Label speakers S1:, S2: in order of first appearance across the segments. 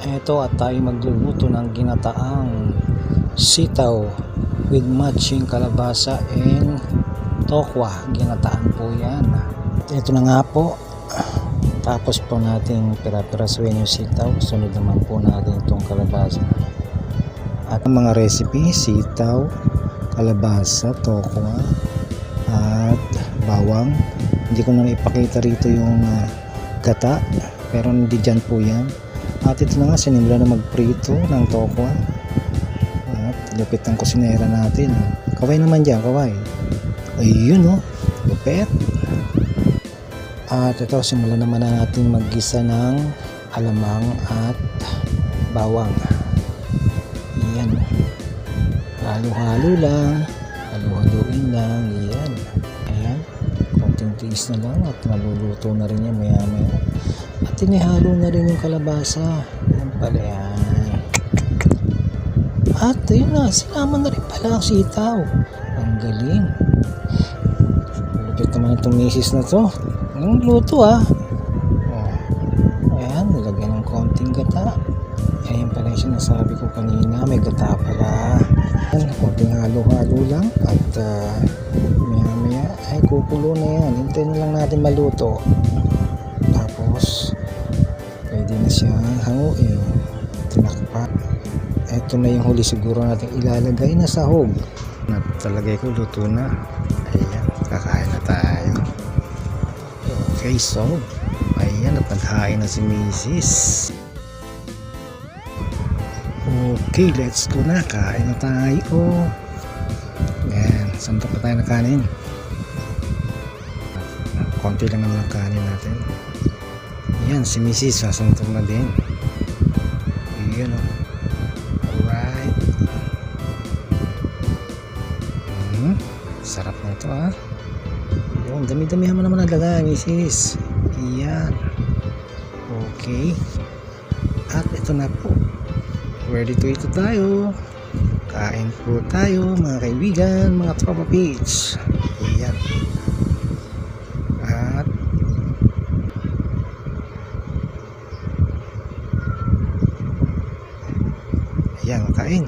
S1: Eto at tayo magluluto ng ginataang sitaw with matching kalabasa and tokwa. Ginataan po yan. Ito na nga po. Tapos po natin pira-pirasuin yung sitaw. Sunod naman po natin itong kalabasa. At ang mga recipe: sitaw, kalabasa, tokwa, at bawang. Hindi ko na ipakita rito yung gata, pero hindi dyan po yan. At ito na nga, sinimula na magprito ng tokwa. At lupit ng kusinera natin. Kaway naman dyan, kaway. Ayun o, lupit. At ito, simula naman na natin maggisa ng alamang at bawang. Yan. Halo-halo lang. Halo-haloin lang. Yan. Ayan. Konting tiis na lang at maluluto na rin yan maya-maya. At inihalo na rin yung kalabasa. Yan pala yan. At ayun na, sinama na rin pala ang sitaw. Ang galing. Lupit naman itong misis na to. Ang luto ah. Ayan, nilagyan ng konting gata. Ayan pala yung sinasabi ko kanina, may gata pala. Ayan, konting halo-halo lang. At maya-maya ay kukulo na yan. Hintayin na lang natin maluto. Tapos pwede na siyang hanguin. Tinakpan. Ito na yung huli siguro natin ilalagay na sahog. Natalagay ko, luto na. Ayan, kakain na tayo. Okay, so ayan, at naghain na si Mrs. Okay, let's go na. Kain na tayo. Ayan, santok pa tayo na kanin. Konti lang naman ang kanin natin. Ayan, si Mrs. sasantok na din. Ayan o. Alright. Sarap na ito ah. Yung dami-damihan mo naman ang lagay, Mrs. Ayan. Okay. At ito na po. Ready to eat tayo. Kain po tayo mga kaibigan, mga tropa peeps. Ayan. At ayan, kain.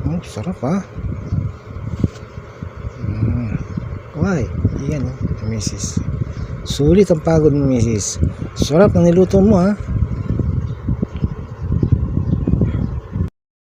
S1: Oh, sarap ah. Why? Ayan, Mrs. Sulit ang pagod mo, Mrs. Sarap ng niluto mo ha.